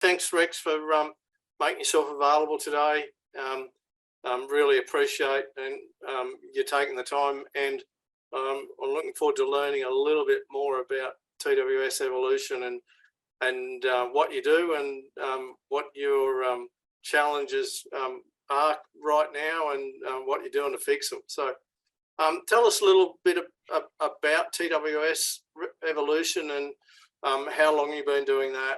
thanks, Rex, for making yourself available today. Really appreciate you taking the time, and I'm looking forward to learning a little bit more about TWS Evolution and what you do and what your challenges are right now, and what you're doing to fix them. So tell us a little bit about TWS Evolution and how long you've been doing that.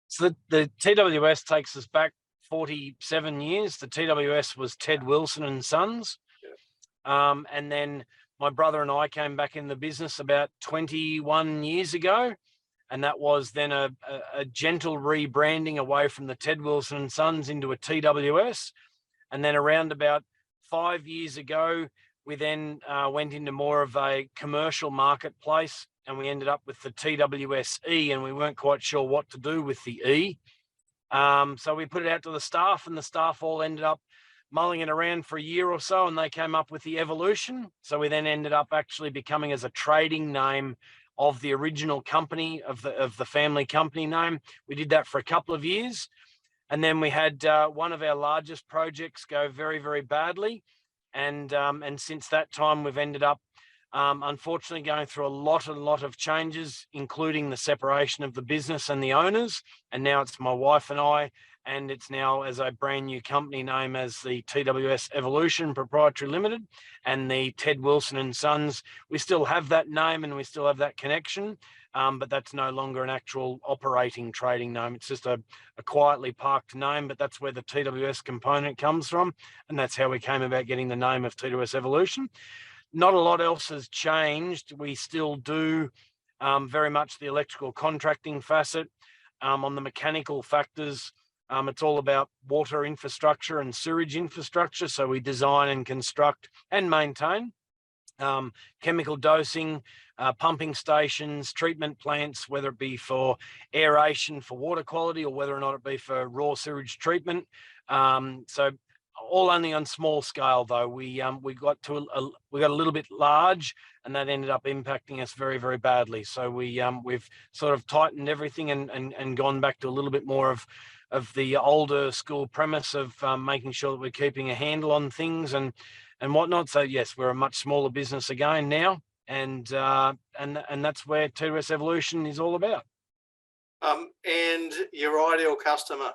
So the TWS takes us back 47 years. The TWS was Ted Wilson and Sons. Yeah. And then my brother and I came back in the business about 21 years ago. And that was then a gentle rebranding away from the Ted Wilson and Sons into a TWS. And then around about 5 years ago, we then went into more of a commercial marketplace, and we ended up with the TWSE, and we weren't quite sure what to do with the E. So we put it out to the staff, and the staff all ended up mulling it around for a year or so, and they came up with the Evolution. So we then ended up actually becoming as a trading name of the original company, of the family company name. We did that for a couple of years. And then we had one of our largest projects go very, very badly. And since that time, we've ended up, unfortunately, going through a lot of changes, including the separation of the business and the owners. And now it's my wife and I, and it's now as a brand new company name as the TWS Evolution Proprietary Limited and the Ted Wilson and Sons. We still have that name and we still have that connection, but that's no longer an actual operating trading name. It's just a quietly parked name, but that's where the TWS component comes from. And that's how we came about getting the name of TWS Evolution. Not a lot else has changed. We still do very much the electrical contracting facet. On the mechanical factors, it's all about water infrastructure and sewage infrastructure. So we design and construct and maintain chemical dosing, pumping stations, treatment plants, whether it be for aeration for water quality or whether or not it be for raw sewage treatment. So all only on small scale, though. We got a little bit large, and that ended up impacting us very, very badly. So we've sort of tightened everything and gone back to a little bit more of the older school premise of making sure that we're keeping a handle on things and whatnot. So yes, we're a much smaller business again now, and that's where TWS Evolution is all about. And your ideal customer,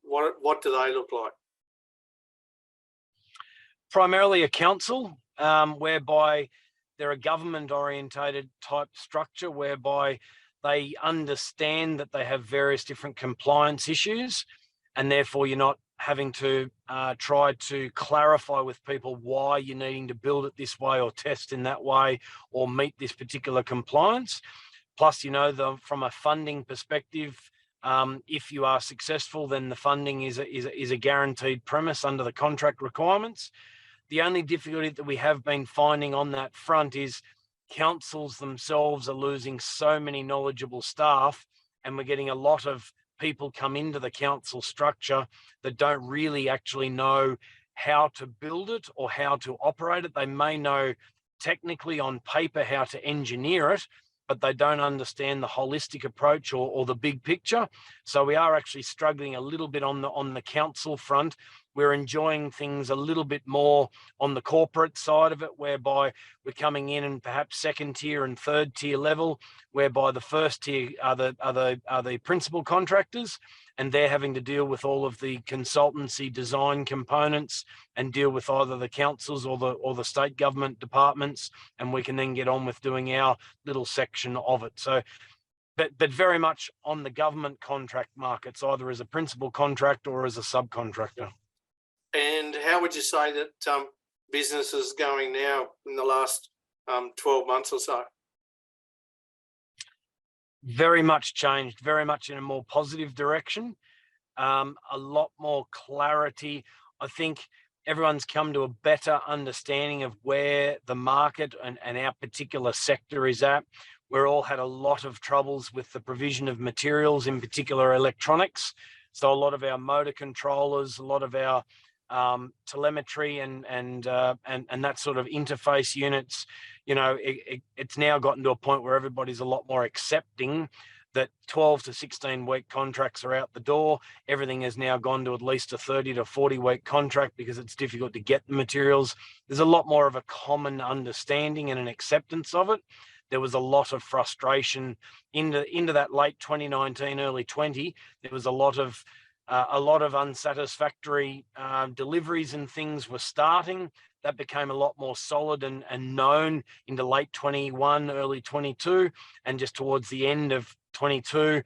what do they look like? Primarily a council, whereby they're a government-orientated type structure, whereby they understand that they have various different compliance issues, and therefore you're not having to try to clarify with people why you're needing to build it this way or test in that way or meet this particular compliance. Plus, you know, from a funding perspective, if you are successful, then the funding is a guaranteed premise under the contract requirements. The only difficulty that we have been finding on that front is councils themselves are losing so many knowledgeable staff, and we're getting a lot of people come into the council structure that don't really actually know how to build it or how to operate it. They may know technically on paper how to engineer it, but they don't understand the holistic approach or the big picture. So we are actually struggling a little bit on the council front. We're enjoying things a little bit more on the corporate side of it, whereby we're coming in and perhaps second tier and third tier level, whereby the first tier are the principal contractors, and they're having to deal with all of the consultancy design components and deal with either the councils or the state government departments, and we can then get on with doing our little section of it. So, but very much on the government contract markets, either as a principal contractor or as a subcontractor. And how would you say that business is going now in the last 12 months or so? Very much changed, very much in a more positive direction, a lot more clarity. I think everyone's come to a better understanding of where the market and our particular sector is at. We've all had a lot of troubles with the provision of materials, in particular electronics. So a lot of our motor controllers, a lot of our telemetry and that sort of interface units, you know, it's now gotten to a point where everybody's a lot more accepting that 12 to 16 week contracts are out the door. Everything has now gone to at least a 30 to 40 week contract because it's difficult to get the materials. There's a lot more of a common understanding and an acceptance of it. There was a lot of frustration into that late 2019, early 20. There was a lot of unsatisfactory deliveries and things were starting. That became a lot more solid and known into late 21, early 22, and just towards the end of 22,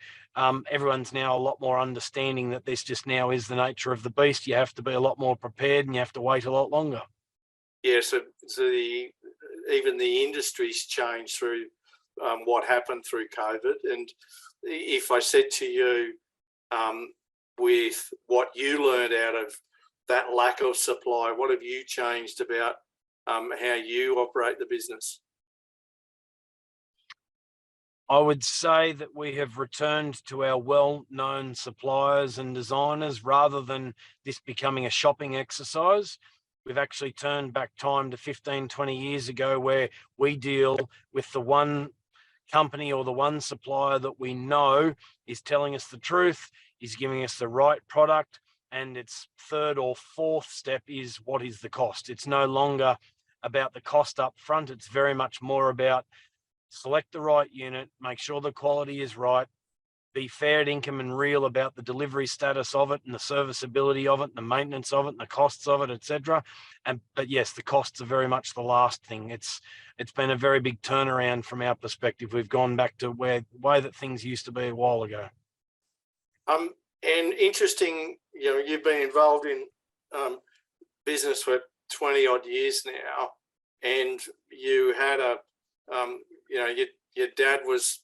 everyone's now a lot more understanding that this just now is the nature of the beast. You have to be a lot more prepared and you have to wait a lot longer. Yeah, so even the industry's changed through what happened through COVID. And if I said to you, with what you learned out of that lack of supply, what have you changed about how you operate the business? I would say that we have returned to our well-known suppliers and designers rather than this becoming a shopping exercise. We've actually turned back time to 15, 20 years ago where we deal with the one company or the one supplier that we know is telling us the truth, is giving us the right product, and its third or fourth step is what is the cost. It's no longer about the cost up front. It's very much more about select the right unit, make sure the quality is right, be fair at income and real about the delivery status of it and the serviceability of it and the maintenance of it and the costs of it, etc. But yes, the costs are very much the last thing. It's been a very big turnaround from our perspective. We've gone back to the way that things used to be a while ago. And interesting, you've been involved in business for 20 odd years now, and you had your dad was,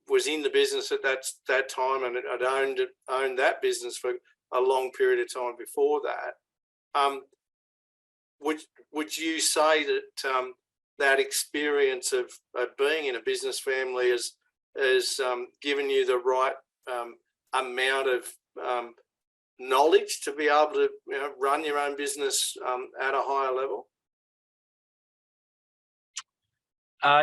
was in the business at that time and had owned that business for a long period of time before that. Would you say that that experience of being in a business family has given you the right amount of knowledge to be able to run your own business at a higher level?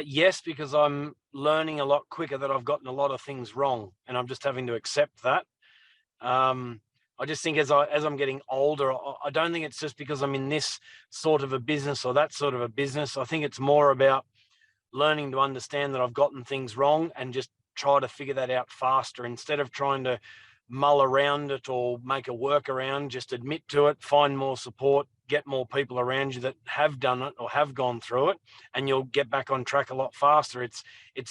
Yes, because I'm learning a lot quicker that I've gotten a lot of things wrong, and I'm just having to accept that. I just think as I'm getting older, I don't think it's just because I'm in this sort of a business or that sort of a business. I think it's more about learning to understand that I've gotten things wrong and just try to figure that out faster instead of trying to mull around it or make a workaround. Just admit to it, find more support, get more people around you that have done it or have gone through it, and you'll get back on track a lot faster. It's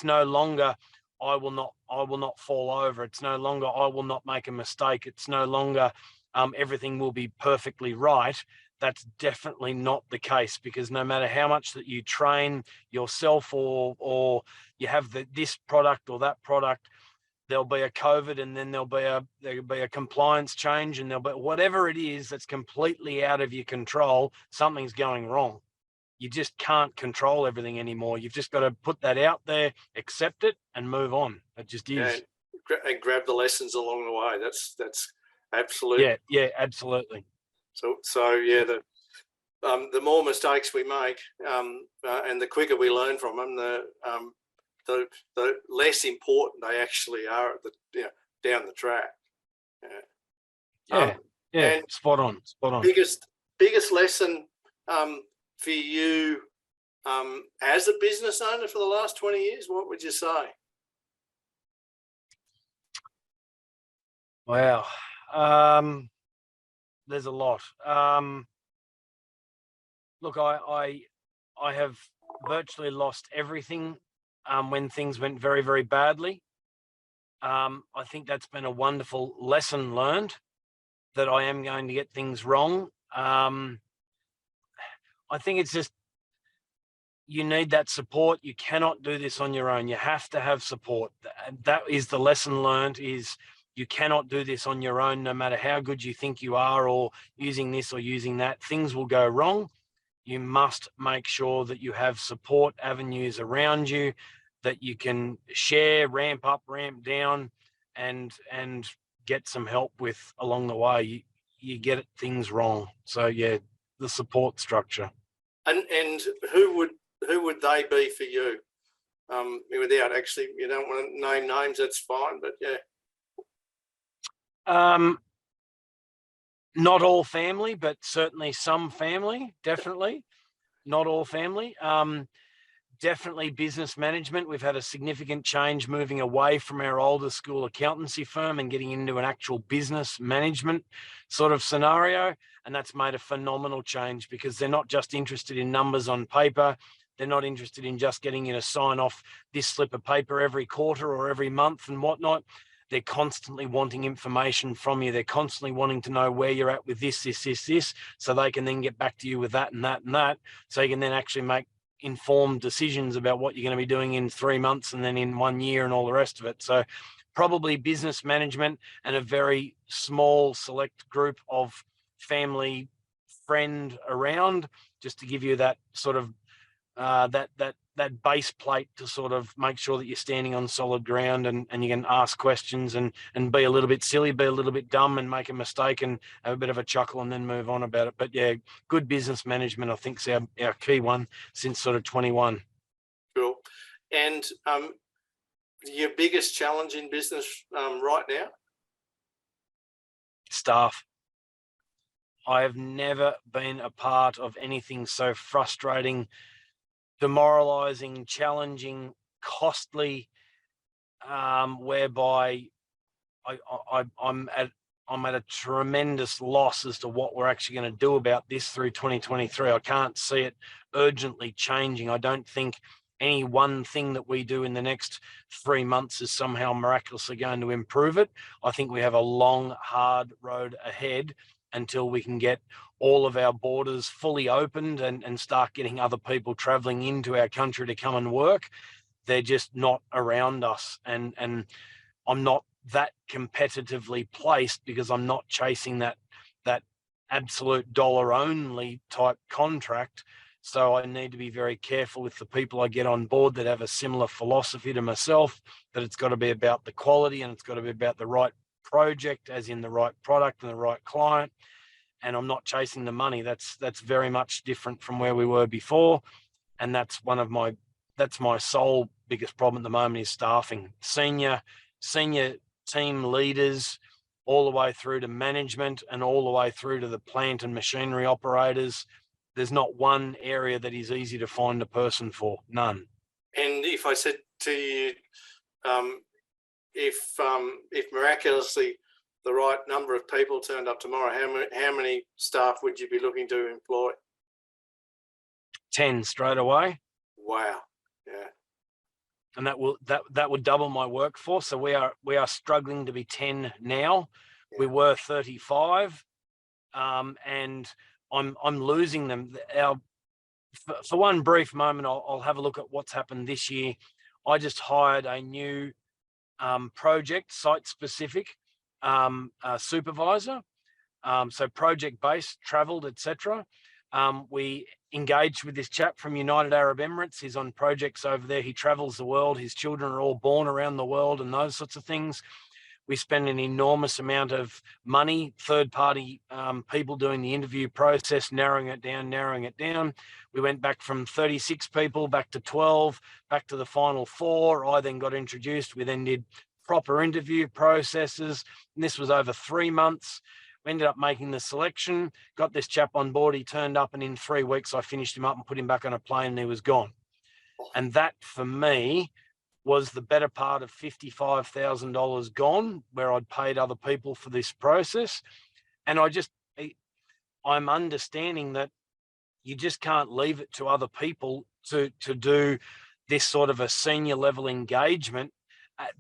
no longer I will not fall over. It's no longer I will not make a mistake. It's no longer everything will be perfectly right. That's definitely not the case, because no matter how much that you train yourself or you have this product or that product, there'll be a COVID, and then there'll be a compliance change, and there'll be whatever it is that's completely out of your control. Something's going wrong. You just can't control everything anymore. You've just got to put that out there, accept it, and move on. It just is. And grab the lessons along the way. That's absolutely. Yeah, absolutely. So yeah, the more mistakes we make, and the quicker we learn from them, the less important they actually are down the track. Yeah, and spot on. Biggest lesson for you as a business owner for the last 20 years, what would you say? Wow. There's a lot. Look, I have virtually lost everything when things went very, very badly. I think that's been a wonderful lesson learned, that I am going to get things wrong. I think it's just, you need that support. You cannot do this on your own. You have to have support. That is the lesson learned, is you cannot do this on your own, no matter how good you think you are or using this or using that. Things will go wrong. You must make sure that you have support avenues around you that you can share, ramp up, ramp down, and get some help with along the way. You get things wrong. So yeah, the support structure. And who would they be for you? without actually, you don't want to name names, that's fine, but yeah. Not all family, but certainly some family, definitely. Not all family. Definitely business management. We've had a significant change moving away from our older school accountancy firm and getting into an actual business management sort of scenario. And that's made a phenomenal change because they're not just interested in numbers on paper. They're not interested in just getting you to sign off this slip of paper every quarter or every month and whatnot. They're constantly wanting information from you. They're constantly wanting to know where you're at with this, so they can then get back to you with that and that and that. So you can then actually make informed decisions about what you're going to be doing in 3 months and then in 1 year and all the rest of it. So probably business management and a very small select group of family friend around, just to give you that sort of that base plate to sort of make sure that you're standing on solid ground and you can ask questions and be a little bit silly, be a little bit dumb and make a mistake and have a bit of a chuckle and then move on about it. But yeah, good business management, I think, is our key one since sort of 21. Cool. And your biggest challenge in business right now? Staff. I have never been a part of anything so frustrating, demoralizing, challenging, costly, whereby I'm at a tremendous loss as to what we're actually going to do about this through 2023. I can't see it urgently changing. I don't think any one thing that we do in the next 3 months is somehow miraculously going to improve it. I think we have a long, hard road ahead until we can get all of our borders fully opened and start getting other people traveling into our country to come and work. They're just not around us. And I'm not that competitively placed because I'm not chasing that absolute dollar only type contract. So I need to be very careful with the people I get on board that have a similar philosophy to myself, that it's got to be about the quality and it's got to be about the right project, as in the right product and the right client. And I'm not chasing the money. That's very much different from where we were before. And that's my sole biggest problem at the moment is staffing. Senior team leaders, all the way through to management and all the way through to the plant and machinery operators. There's not one area that is easy to find a person for, none. And if I said to you, if miraculously the right number of people turned up tomorrow, how many staff would you be looking to employ? 10 straight away. Wow. Yeah. And that would double my workforce. So we are struggling to be 10 now. Yeah. We were 35, and I'm losing them. For one brief moment, I'll have a look at what's happened this year. I just hired a new project, site-specific supervisor. So project-based, travelled, etc. We engaged with this chap from United Arab Emirates. He's on projects over there. He travels the world. His children are all born around the world and those sorts of things. We spend an enormous amount of money, third-party people doing the interview process, narrowing it down. We went back from 36 people back to 12, back to the final 4. I then got introduced. We then did proper interview processes. And this was over 3 months. We ended up making the selection, got this chap on board. He turned up, and in 3 weeks, I finished him up and put him back on a plane, and he was gone. And that, for me, was the better part of $55,000 gone, where I'd paid other people for this process. And I'm understanding that you just can't leave it to other people to do this sort of a senior level engagement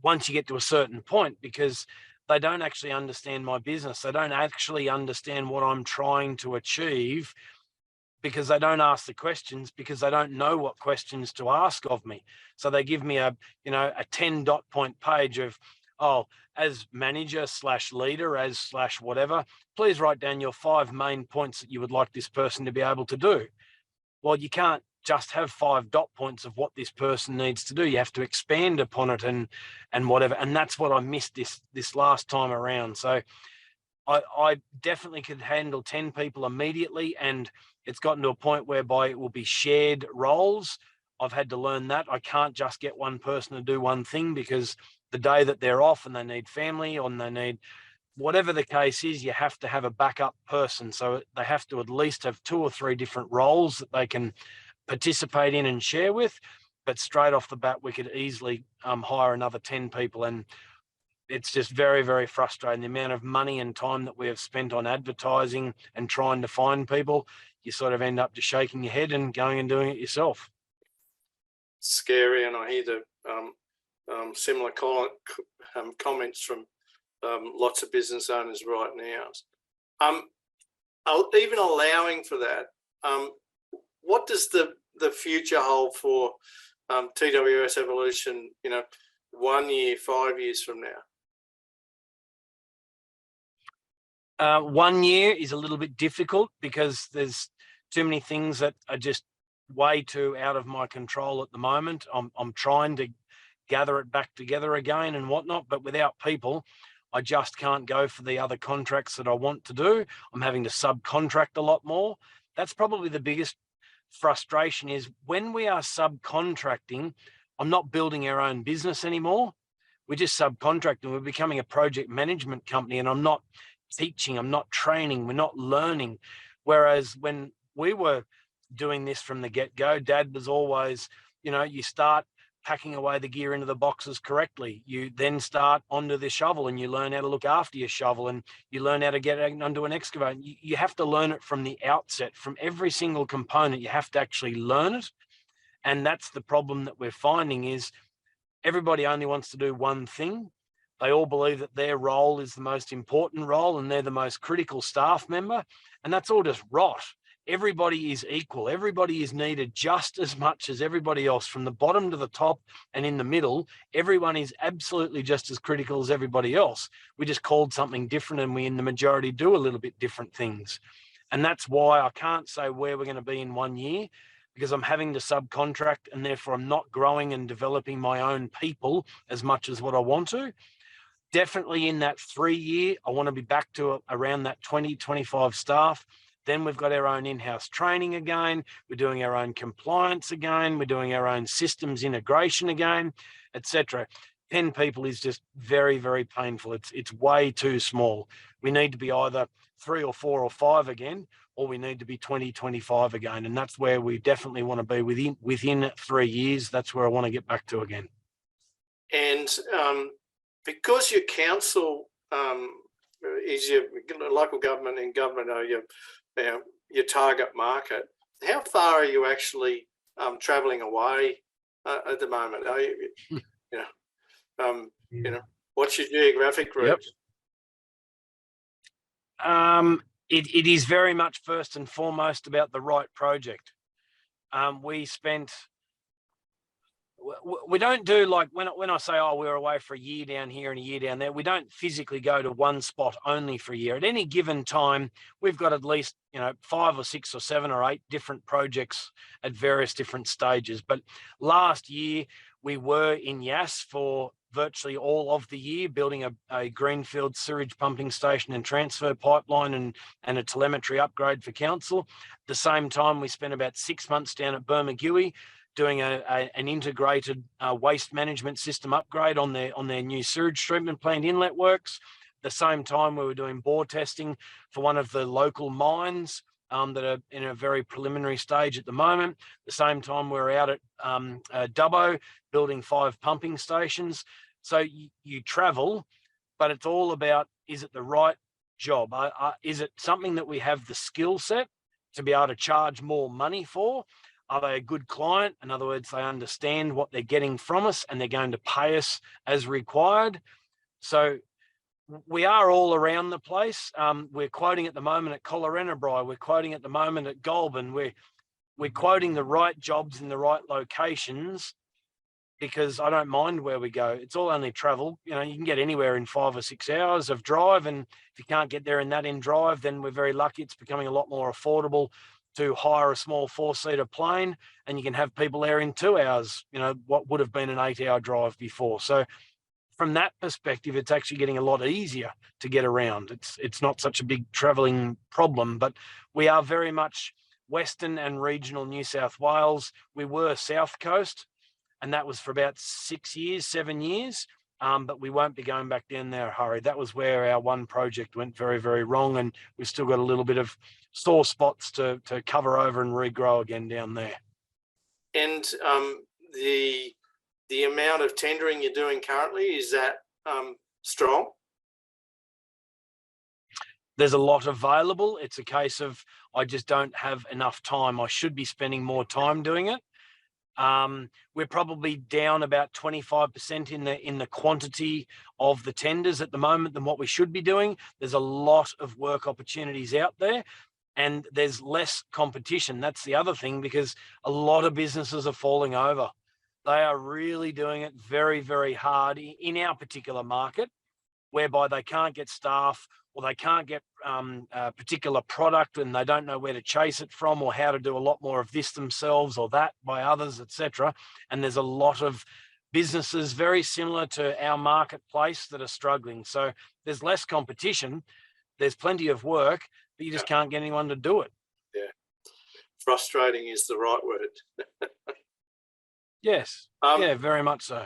once you get to a certain point, because they don't actually understand my business. They don't actually understand what I'm trying to achieve, because they don't ask the questions, because they don't know what questions to ask of me. So they give me a 10 dot point page of, as manager / leader / whatever, please write down your 5 main points that you would like this person to be able to do. Well, you can't just have 5 dot points of what this person needs to do. You have to expand upon it and whatever. And that's what I missed this last time around. So I definitely could handle 10 people immediately, and it's gotten to a point whereby it will be shared roles. I've had to learn that I can't just get one person to do one thing, because the day that they're off and they need family or they need whatever the case is, you have to have a backup person. So they have to at least have 2 or 3 different roles that they can participate in and share with. But straight off the bat, we could easily hire another 10 people. And it's just very, very frustrating. The amount of money and time that we have spent on advertising and trying to find people, you sort of end up just shaking your head and going and doing it yourself. Scary, and I hear the similar comments from lots of business owners right now. Even allowing for that, what does the future hold for TWS Evolution, 1 year, 5 years from now? 1 year is a little bit difficult because there's too many things that are just way too out of my control at the moment. I'm trying to gather it back together again and whatnot, but without people, I just can't go for the other contracts that I want to do. I'm having to subcontract a lot more. That's probably the biggest frustration, is when we are subcontracting, I'm not building our own business anymore. We're just subcontracting. We're becoming a project management company, and I'm not teaching, I'm not training, we're not learning. Whereas when we were doing this from the get-go, Dad was always, you start packing away the gear into the boxes correctly. You then start onto the shovel and you learn how to look after your shovel, and you learn how to get onto an excavator. You have to learn it from the outset, from every single component. You have to actually learn it. And that's the problem that we're finding, is everybody only wants to do one thing. They all believe that their role is the most important role and they're the most critical staff member. And that's all just rot. Everybody is equal. Everybody is needed just as much as everybody else, from the bottom to the top and in the middle. Everyone is absolutely just as critical as everybody else. We just called something different, and we in the majority do a little bit different things. And that's why I can't say where we're going to be in 1 year, because I'm having to subcontract, and therefore I'm not growing and developing my own people as much as what I want to. Definitely in that 3 year, I want to be back to around that 20, 25 staff. Then we've got our own in-house training again. We're doing our own compliance again. We're doing our own systems integration again, etc. 10 people is just very, very painful. It's way too small. We need to be either 3 or 4 or 5 again, or we need to be 20, 25 again. And that's where we definitely want to be within 3 years. That's where I want to get back to again. And because your council is your local government, and government are your target market, how far are you actually traveling away at the moment? Are you, what's your geographic route? Yep. It is very much first and foremost about the right project. We don't do like when I say, oh, we're away for a year down here and a year down there, we don't physically go to one spot only for a year. At any given time, we've got at least 5 or 6 or 7 or 8 different projects at various different stages. But last year we were in Yass for virtually all of the year, building a greenfield sewage pumping station and transfer pipeline and a telemetry upgrade for council. At the same time, we spent about 6 months down at Bermagui doing an integrated waste management system upgrade on their new sewage treatment plant inlet works. At the same time, we were doing bore testing for one of the local mines that are in a very preliminary stage at the moment. At the same time, we're out at Dubbo building 5 pumping stations. So you travel, but it's all about, is it the right job? Is it something that we have the skill set to be able to charge more money for? Are they a good client? In other words, they understand what they're getting from us and they're going to pay us as required. So we are all around the place. We're quoting at the moment at Collarenabri. We're quoting at the moment at Goulburn. We're quoting the right jobs in the right locations, because I don't mind where we go. It's all only travel. You can get anywhere in 5 or 6 hours of drive. And if you can't get there in that in drive, then we're very lucky. It's becoming a lot more affordable to hire a small 4-seater plane, and you can have people there in 2 hours, what would have been an 8-hour drive before. So from that perspective, it's actually getting a lot easier to get around. It's not such a big traveling problem, but we are very much Western and regional New South Wales. We were South Coast, and that was for about 6 years, 7 years. But we won't be going back down there in a hurry. That was where our one project went very, very wrong, and we've still got a little bit of sore spots to cover over and regrow again down there. And the amount of tendering you're doing currently, is that strong? There's a lot available. It's a case of I just don't have enough time. I should be spending more time doing it. We're probably down about 25% in the quantity of the tenders at the moment than what we should be doing. There's a lot of work opportunities out there, and there's less competition. That's the other thing, because a lot of businesses are falling over. They are really doing it very, very hard in our particular market, whereby they can't get staff, or they can't get a particular product, and they don't know where to chase it from, or how to do a lot more of this themselves or that by others, etc. And there's a lot of businesses very similar to our marketplace that are struggling. So there's less competition, there's plenty of work, but you just can't get anyone to do it. Yeah, frustrating is the right word. Yes, yeah, very much so.